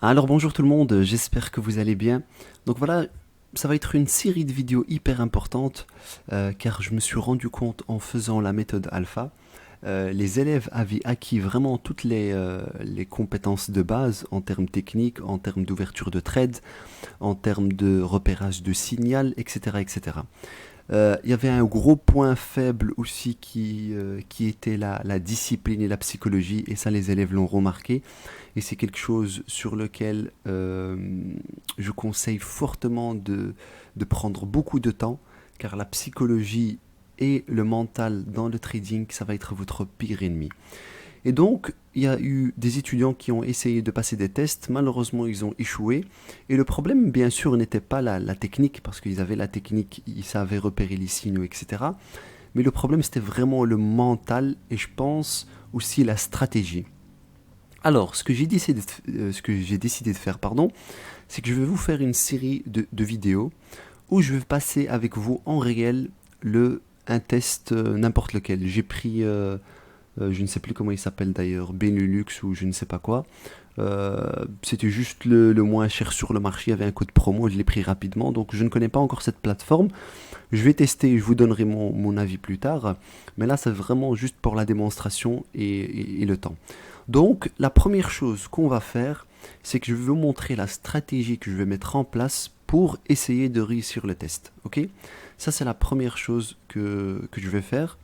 Alors bonjour tout le monde, j'espère que vous allez bien. Donc voilà, ça va être une série de vidéos hyper importantes car je me suis rendu compte en faisant la méthode alpha, les élèves avaient acquis vraiment toutes les compétences de base en termes techniques, en termes d'ouverture de thread, en termes de repérage de signal, etc. etc. Il y avait un gros point faible aussi qui était la discipline et la psychologie, et ça les élèves l'ont remarqué, et c'est quelque chose sur lequel je conseille fortement de prendre beaucoup de temps, car la psychologie et le mental dans le trading, ça va être votre pire ennemi. Et donc, il y a eu des étudiants qui ont essayé de passer des tests, malheureusement ils ont échoué. Et le problème, bien sûr, n'était pas la technique, parce qu'ils avaient la technique, ils savaient repérer les signaux, etc. Mais le problème, c'était vraiment le mental et je pense aussi la stratégie. Alors, ce que j'ai décidé de faire, pardon, c'est que je vais vous faire une série de vidéos où je vais passer avec vous en réel un test n'importe lequel. J'ai pris je ne sais plus comment il s'appelle d'ailleurs, Benelux ou je ne sais pas quoi. C'était juste le moins cher sur le marché, il y avait un code promo, je l'ai pris rapidement, donc je ne connais pas encore cette plateforme. Je vais tester, je vous donnerai mon avis plus tard, mais là c'est vraiment juste pour la démonstration et le temps. Donc la première chose qu'on va faire, c'est que je vais vous montrer la stratégie que je vais mettre en place pour essayer de réussir le test. Ok? Ça c'est la première chose que je vais faire.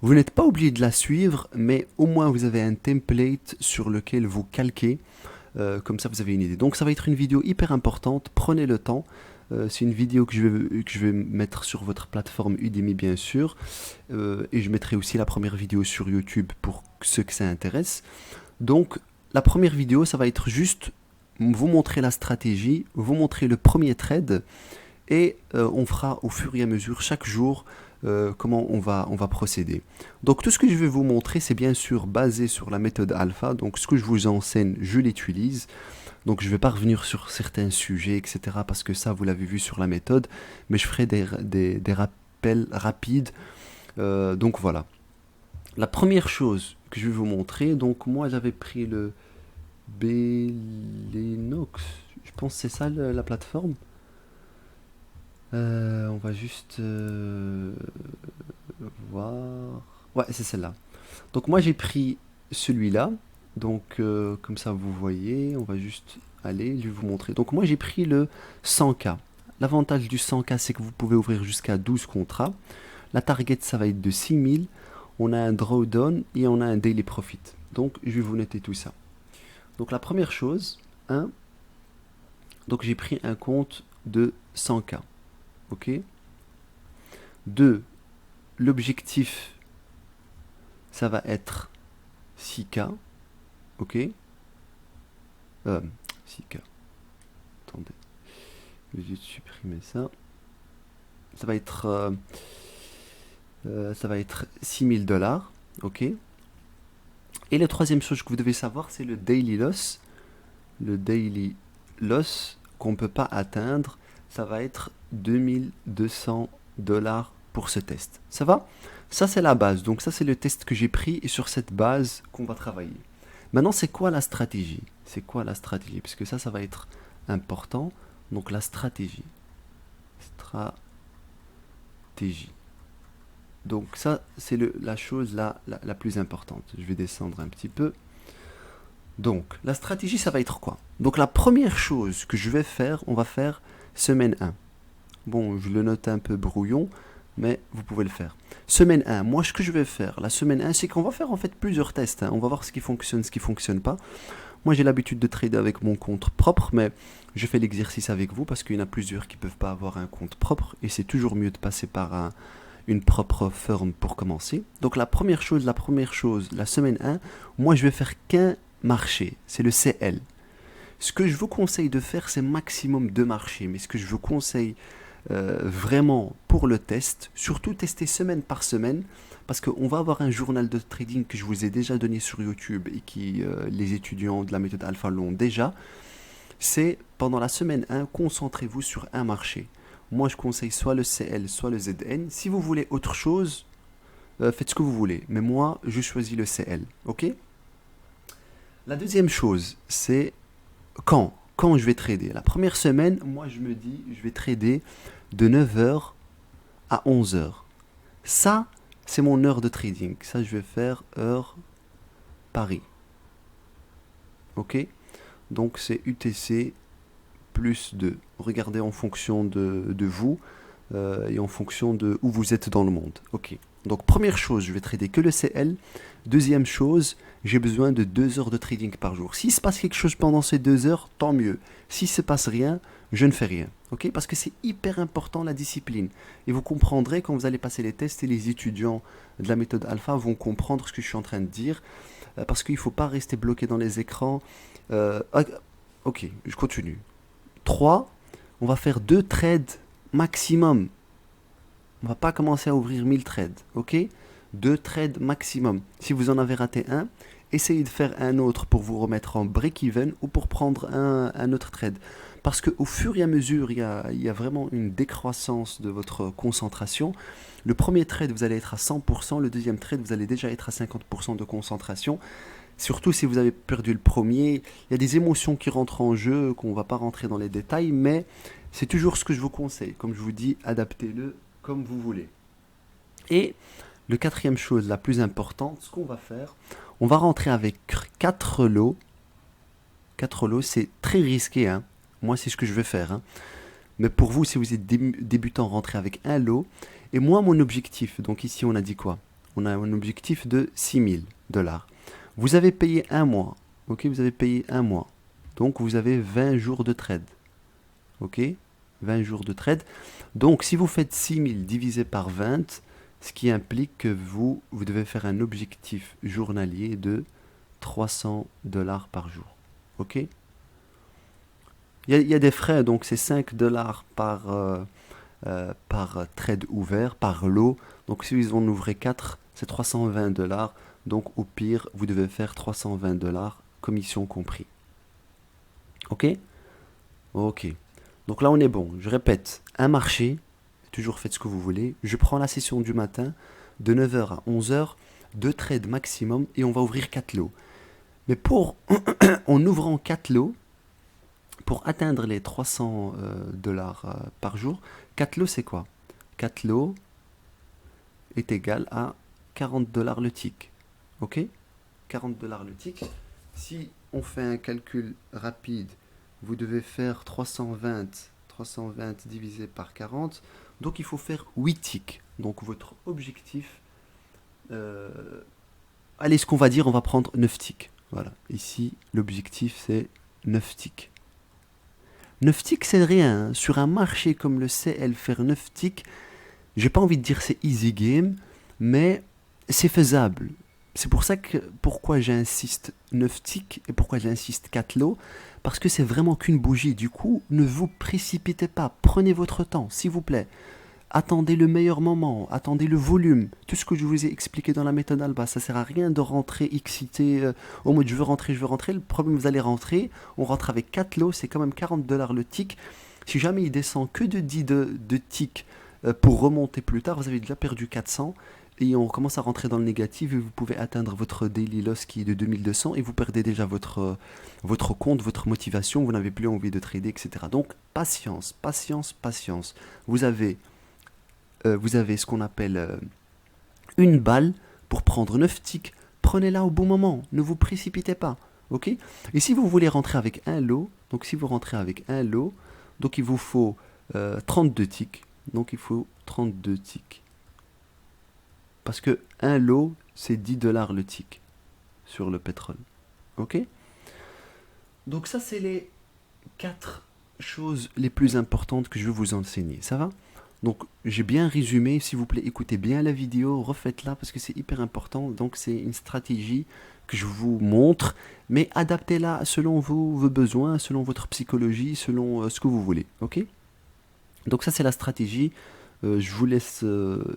Vous n'êtes pas obligé de la suivre, mais au moins vous avez un template sur lequel vous calquez. Comme ça, vous avez une idée. Donc, ça va être une vidéo hyper importante. Prenez le temps. C'est une vidéo que je vais mettre sur votre plateforme Udemy, bien sûr. Et je mettrai aussi la première vidéo sur YouTube pour ceux que ça intéresse. Donc, la première vidéo, ça va être juste vous montrer la stratégie, vous montrer le premier trade. Et on fera au fur et à mesure, chaque jour, comment on va procéder. Donc tout ce que je vais vous montrer, c'est bien sûr basé sur la méthode alpha. Donc ce que je vous enseigne, je l'utilise. Donc je ne vais pas revenir sur certains sujets, etc. Parce que ça, vous l'avez vu sur la méthode. Mais je ferai des rappels rapides. Donc voilà. La première chose que je vais vous montrer, donc moi j'avais pris le Belenox. Je pense que c'est ça la plateforme. On va juste voir. Ouais, c'est celle-là. Donc moi j'ai pris celui-là. Donc comme ça vous voyez, on va juste aller, je vais vous montrer. Donc moi j'ai pris le 100K. L'avantage du 100K c'est que vous pouvez ouvrir jusqu'à 12 contrats. La target ça va être de 6000. On a un drawdown et on a un daily profit. Donc je vais vous noter tout ça. Donc la première chose, 1. Donc j'ai pris un compte de 100K. Ok. 2. L'objectif, ça va être 6K. Ok. 6K. Attendez. Je vais juste supprimer ça. Ça va être 6000 dollars. Ok. Et la troisième chose que vous devez savoir, c'est le daily loss. Le daily loss qu'on ne peut pas atteindre, ça va être 2200 dollars pour ce test. Ça va? Ça, c'est la base. Donc ça, c'est le test que j'ai pris et sur cette base qu'on va travailler. Maintenant, c'est quoi la stratégie? C'est quoi la stratégie? Parce que ça va être important. Donc la stratégie. Stratégie. Donc ça, c'est la chose la plus importante. Je vais descendre un petit peu. Donc, la stratégie, ça va être quoi? Donc la première chose que je vais faire, on va faire semaine 1. Bon, je le note un peu brouillon, mais vous pouvez le faire. Semaine 1, moi ce que je vais faire, la semaine 1, c'est qu'on va faire en fait plusieurs tests. On va voir ce qui fonctionne, ce qui ne fonctionne pas. Moi j'ai l'habitude de trader avec mon compte propre, mais je fais l'exercice avec vous parce qu'il y en a plusieurs qui ne peuvent pas avoir un compte propre et c'est toujours mieux de passer par une propre firme pour commencer. Donc la première chose, la semaine 1, moi je vais faire qu'un marché, c'est le CL. Ce que je vous conseille de faire, c'est maximum 2 marchés, mais ce que je vous conseille vraiment pour le test, surtout tester semaine par semaine, parce qu'on va avoir un journal de trading que je vous ai déjà donné sur YouTube et qui les étudiants de la méthode alpha l'ont déjà. C'est pendant la semaine 1, concentrez-vous sur un marché. Moi, je conseille soit le CL, soit le ZN. Si vous voulez autre chose, faites ce que vous voulez. Mais moi, je choisis le CL. Ok? La deuxième chose, c'est quand je vais trader. La première semaine, moi je me dis, je vais trader de 9 heures à 11 heures. Ça, c'est mon heure de trading. Ça, je vais faire heure Paris. Ok? Donc c'est UTC plus 2. Regardez en fonction de vous et en fonction de où vous êtes dans le monde. Ok. Donc première chose, je vais trader que le CL. Deuxième chose, j'ai besoin de 2 heures de trading par jour. S'il se passe quelque chose pendant ces 2 heures, tant mieux. S'il ne se passe rien, je ne fais rien. Ok? Parce que c'est hyper important la discipline. Et vous comprendrez quand vous allez passer les tests et les étudiants de la méthode alpha vont comprendre ce que je suis en train de dire. Parce qu'il ne faut pas rester bloqué dans les écrans. Ok, je continue. 3, on va faire 2 trades maximum. On va pas commencer à ouvrir 1000 trades, ok? 2 trades maximum. Si vous en avez raté un, essayez de faire un autre pour vous remettre en break-even ou pour prendre un autre trade. Parce qu'au fur et à mesure, il y a vraiment une décroissance de votre concentration. Le premier trade, vous allez être à 100%. Le deuxième trade, vous allez déjà être à 50% de concentration. Surtout si vous avez perdu le premier. Il y a des émotions qui rentrent en jeu, qu'on ne va pas rentrer dans les détails, mais c'est toujours ce que je vous conseille. Comme je vous dis, adaptez-le comme vous voulez. Et le quatrième chose la plus importante, ce qu'on va faire, on va rentrer avec 4 lots. 4 lots, c'est très risqué, hein. Moi, c'est ce que je vais faire, hein. Mais pour vous, si vous êtes débutant, rentrez avec un lot. Et moi, mon objectif, donc ici, on a dit quoi? On a un objectif de 6 000 $. Vous avez payé un mois. Ok, vous avez payé un mois. Donc, vous avez 20 jours de trade. Ok, 20 jours de trade. Donc, si vous faites 6000 divisé par 20, ce qui implique que vous devez faire un objectif journalier de 300 $ par jour. Ok? Il y a des frais, donc c'est 5 $ par trade ouvert, par lot. Donc, si vous en ouvrez 4, c'est 320 $. Donc, au pire, vous devez faire 320 $, commission compris. Ok? Ok. Donc là, on est bon. Je répète, un marché, toujours faites ce que vous voulez. Je prends la session du matin, de 9 heures à 11 heures, 2 trades maximum, et on va ouvrir 4 lots. Mais en ouvrant 4 lots, pour atteindre les 300 $ par jour, 4 lots, c'est quoi? 4 lots est égal à 40 $ le tick. Ok? 40 $ le tick. Si on fait un calcul rapide, vous devez faire 320 divisé par 40. Donc il faut faire 8 ticks. Donc votre objectif, allez, ce qu'on va dire, on va prendre 9 ticks. Voilà, ici l'objectif c'est 9 ticks. 9 ticks c'est rien, hein. Sur un marché comme le CL, faire 9 ticks, j'ai pas envie de dire c'est easy game, mais c'est faisable. C'est pour ça que pourquoi j'insiste 9 ticks et pourquoi j'insiste 4 lots, parce que c'est vraiment qu'une bougie. Du coup, ne vous précipitez pas, prenez votre temps, s'il vous plaît. Attendez le meilleur moment, attendez le volume. Tout ce que je vous ai expliqué dans la méthode Alba, ça sert à rien de rentrer excité au mode je veux rentrer. Le problème, vous allez rentrer, on rentre avec 4 lots, c'est quand même 40 $ le tick. Si jamais il descend que de 10 de tick pour remonter plus tard, vous avez déjà perdu 400 et on commence à rentrer dans le négatif et vous pouvez atteindre votre daily loss qui est de 2200 et vous perdez déjà votre compte, votre motivation, vous n'avez plus envie de trader, etc. Donc patience, patience, patience. Vous avez ce qu'on appelle une balle pour prendre 9 ticks. Prenez-la au bon moment, ne vous précipitez pas. Ok? Et si vous voulez rentrer avec un lot, donc si vous rentrez avec un lot, donc il vous faut 32 ticks. Donc il faut 32 ticks. Parce que un lot, c'est 10 $ le tick sur le pétrole. Ok? Donc ça, c'est les 4 choses les plus importantes que je vais vous enseigner. Ça va? Donc j'ai bien résumé, s'il vous plaît, écoutez bien la vidéo, refaites-la parce que c'est hyper important. Donc c'est une stratégie que je vous montre, mais adaptez-la selon vos besoins, selon votre psychologie, selon ce que vous voulez. Ok? Donc ça c'est la stratégie. Je vous laisse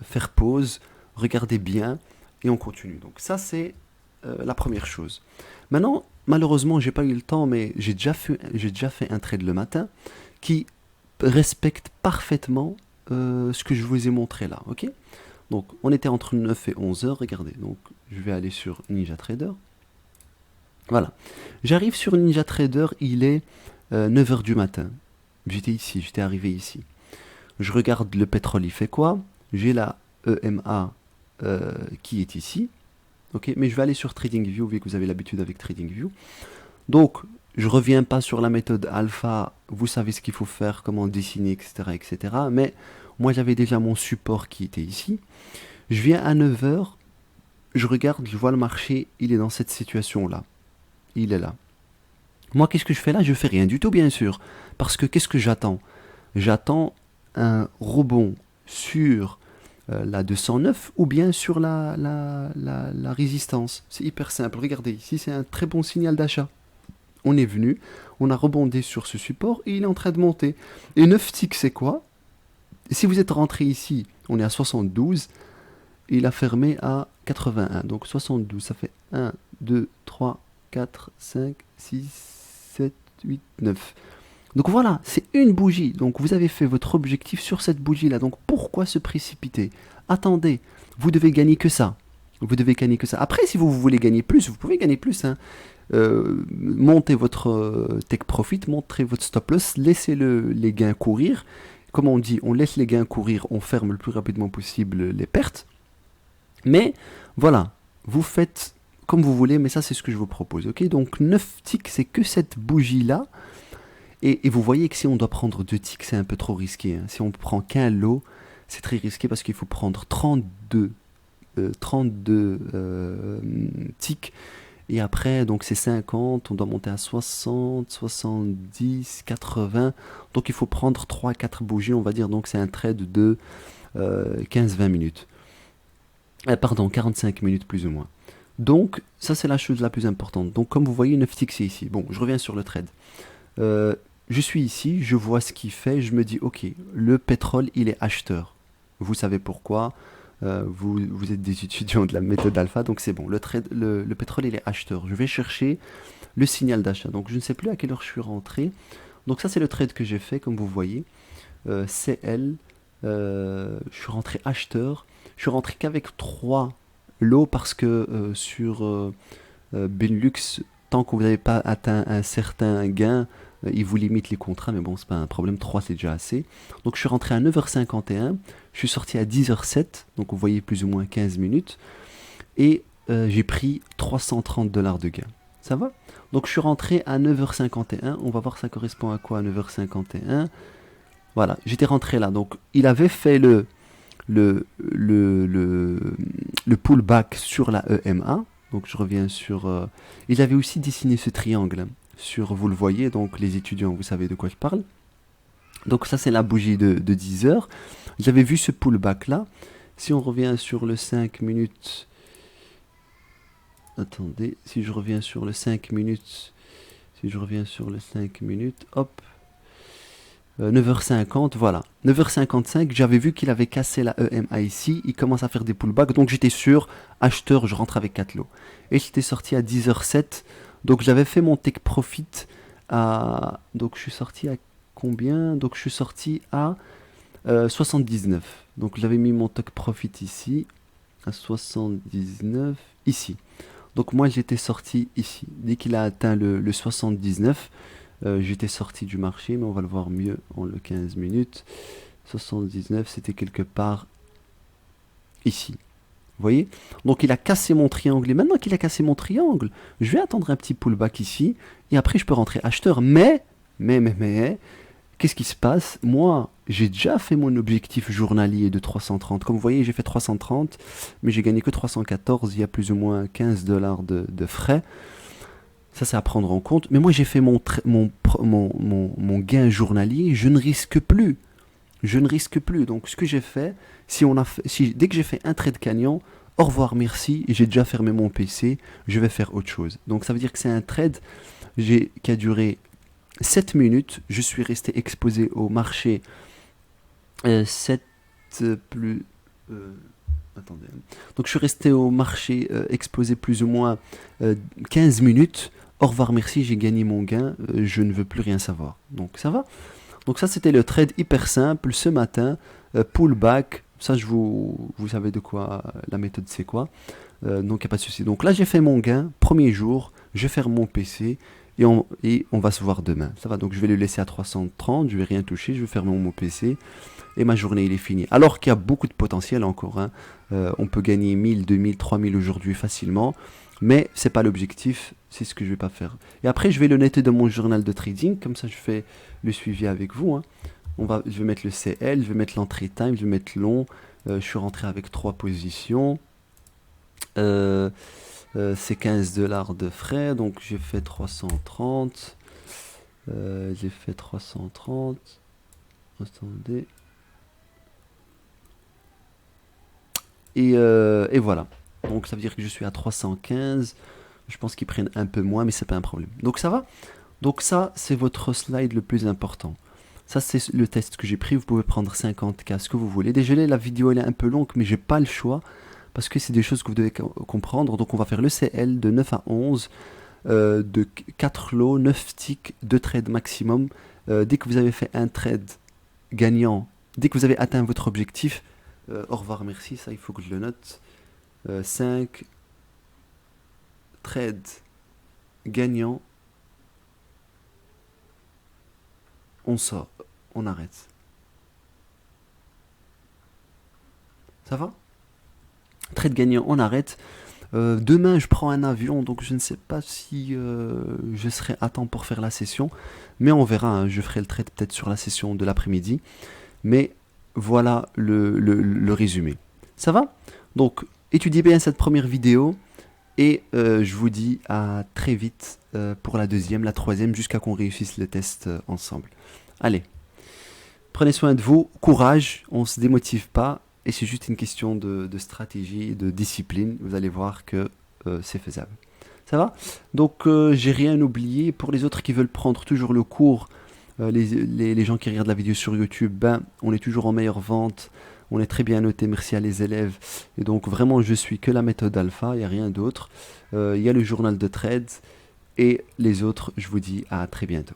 faire pause, regardez bien et on continue. Donc ça c'est la première chose. Maintenant, malheureusement, j'ai pas eu le temps, mais j'ai déjà fait un trade le matin qui respecte parfaitement ce que je vous ai montré là, ok? Donc, on était entre 9 et 11 heures, regardez. Donc, je vais aller sur NinjaTrader. Voilà. J'arrive sur NinjaTrader, il est 9 heures du matin. J'étais ici, j'étais arrivé ici. Je regarde le pétrole, il fait quoi? J'ai la EMA qui est ici. Ok, mais je vais aller sur TradingView, vu que vous avez l'habitude avec TradingView. Donc, je reviens pas sur la méthode alpha, vous savez ce qu'il faut faire, comment dessiner, etc., etc. Mais moi, j'avais déjà mon support qui était ici. Je viens à 9 heures, je regarde, je vois le marché, il est dans cette situation-là. Il est là. Moi, qu'est-ce que je fais là? Je fais rien du tout, bien sûr. Parce que qu'est-ce que j'attends? J'attends un rebond sur la 209 ou bien sur la résistance. C'est hyper simple. Regardez, ici, c'est un très bon signal d'achat. On est venu, on a rebondi sur ce support et il est en train de monter. Et 9 ticks, c'est quoi? Si vous êtes rentré ici, on est à 72, et il a fermé à 81. Donc 72, ça fait 1, 2, 3, 4, 5, 6, 7, 8, 9. Donc voilà, c'est une bougie. Donc vous avez fait votre objectif sur cette bougie-là. Donc pourquoi se précipiter? Attendez, vous devez gagner que ça. Vous devez gagner que ça. Après, si vous voulez gagner plus, vous pouvez gagner plus. Hein. Montez votre take profit, montrez votre stop loss, laissez les gains courir. Comme on dit, on laisse les gains courir, on ferme le plus rapidement possible les pertes. Mais voilà, vous faites comme vous voulez, mais ça c'est ce que je vous propose. Ok, donc 9 ticks, c'est que cette bougie-là. Et vous voyez que si on doit prendre 2 ticks, c'est un peu trop risqué. Hein. Si on prend qu'un lot, c'est très risqué parce qu'il faut prendre 32 ticks. Et après, donc c'est 50, on doit monter à 60, 70, 80. Donc il faut prendre 3-4 bougies, on va dire. Donc c'est un trade de 15-20 minutes. Pardon, 45 minutes plus ou moins. Donc ça c'est la chose la plus importante. Donc comme vous voyez, 9 ticks c'est ici. Bon, je reviens sur le trade. Je suis ici, je vois ce qu'il fait, je me dis ok, le pétrole il est acheteur. Vous savez pourquoi? Vous êtes des étudiants de la méthode alpha, donc c'est bon. Le pétrole il est acheteur. Je vais chercher le signal d'achat. Donc je ne sais plus à quelle heure je suis rentré. Donc ça c'est le trade que j'ai fait, comme vous voyez. CL, je suis rentré acheteur. Je suis rentré qu'avec 3 lots parce que sur Benelux, tant que vous n'avez pas atteint un certain gain, il vous limite les contrats, mais bon, c'est pas un problème, 3 c'est déjà assez. Donc je suis rentré à 9h51, je suis sorti à 10h07, donc vous voyez plus ou moins 15 minutes, et j'ai pris 330 $ de gain. Ça va? Donc je suis rentré à 9h51, on va voir ça correspond à quoi à 9h51. Voilà, j'étais rentré là, donc il avait fait le pullback sur la EMA, donc je reviens sur... il avait aussi dessiné ce triangle, sur, vous le voyez, donc les étudiants, vous savez de quoi je parle. Donc ça c'est la bougie de 10 heures. J'avais vu ce pullback là. Si on revient sur le 5 minutes... Attendez, si je reviens sur le 5 minutes... hop... 9h50, voilà. 9h55, j'avais vu qu'il avait cassé la EMA ici. Il commence à faire des pullbacks. Donc j'étais sûr, acheteur, je rentre avec 4 lots. Et j'étais sorti à 10h07. Donc j'avais fait mon take profit à... Donc je suis sorti à combien? Donc je suis sorti à 79. Donc j'avais mis mon take profit ici. À 79, ici. Donc moi j'étais sorti ici. Dès qu'il a atteint le 79, j'étais sorti du marché, mais on va le voir mieux en le 15 minutes. 79, c'était quelque part ici. Vous voyez? Donc il a cassé mon triangle. Et maintenant qu'il a cassé mon triangle, je vais attendre un petit pullback ici. Et après, je peux rentrer acheteur. Mais, qu'est-ce qui se passe? Moi, j'ai déjà fait mon objectif journalier de 330. Comme vous voyez, j'ai fait 330, mais j'ai gagné que 314. Il y a plus ou moins 15 $ de frais. Ça, c'est à prendre en compte. Mais moi, j'ai fait mon gain journalier. Je ne risque plus. Donc, ce que j'ai fait, dès que j'ai fait un trade gagnant, au revoir, merci, j'ai déjà fermé mon PC, je vais faire autre chose. Donc, ça veut dire que c'est un trade qui a duré 7 minutes. Je suis resté exposé au marché 7 plus... attendez. Donc, je suis resté au marché exposé plus ou moins 15 minutes. Au revoir, merci, j'ai gagné mon gain, je ne veux plus rien savoir. Donc, ça va? Donc ça c'était le trade hyper simple ce matin, pullback, ça vous savez de quoi, la méthode c'est quoi, donc il n'y a pas de souci. Donc là j'ai fait mon gain, premier jour, je ferme mon PC et on va se voir demain. Ça va, donc je vais le laisser à 330, je vais rien toucher, je vais fermer mon PC et ma journée il est finie. Alors qu'il y a beaucoup de potentiel encore, hein. On peut gagner 1000, 2000, 3000 aujourd'hui facilement, mais c'est pas l'objectif, c'est ce que je vais pas faire. Et après je vais le noter dans mon journal de trading, comme ça je fais le suivi avec vous, hein. Je vais mettre le CL, je vais mettre l'entrée time, je vais mettre long. Je suis rentré avec 3 positions. C'est 15 $ de frais, donc j'ai fait 330. J'ai fait 330. Attendez. Et voilà. Donc ça veut dire que je suis à 315. Je pense qu'ils prennent un peu moins, mais c'est pas un problème. Donc ça va. Donc ça, c'est votre slide le plus important. Ça, c'est le test que j'ai pris. Vous pouvez prendre 50K, ce que vous voulez. Désolé, la vidéo elle est un peu longue, mais j'ai pas le choix. Parce que c'est des choses que vous devez comprendre. Donc on va faire le CL de 9 à 11. De 4 lots, 9 ticks, 2 trades maximum. Dès que vous avez fait un trade gagnant, dès que vous avez atteint votre objectif, au revoir, merci, ça il faut que je le note. 5 trades gagnants. On sort, on arrête. Ça va? Trade gagnant, on arrête. Demain, je prends un avion, donc je ne sais pas si je serai à temps pour faire la session. Mais on verra, hein, je ferai le trade peut-être sur la session de l'après-midi. Mais voilà le résumé. Ça va? Donc, étudiez bien cette première vidéo. Et je vous dis à très vite pour la deuxième, la troisième, jusqu'à qu'on réussisse le test ensemble. Allez, prenez soin de vous, courage, on ne se démotive pas. Et c'est juste une question de stratégie, de discipline. Vous allez voir que c'est faisable. Ça va? Donc, j'ai rien oublié. Pour les autres qui veulent prendre toujours le cours, les gens qui regardent la vidéo sur YouTube, ben, on est toujours en meilleure vente. On est très bien noté, merci à les élèves. Et donc, vraiment, je suis que la méthode alpha, il n'y a rien d'autre. Il y a le journal de trade. Et les autres, je vous dis à très bientôt.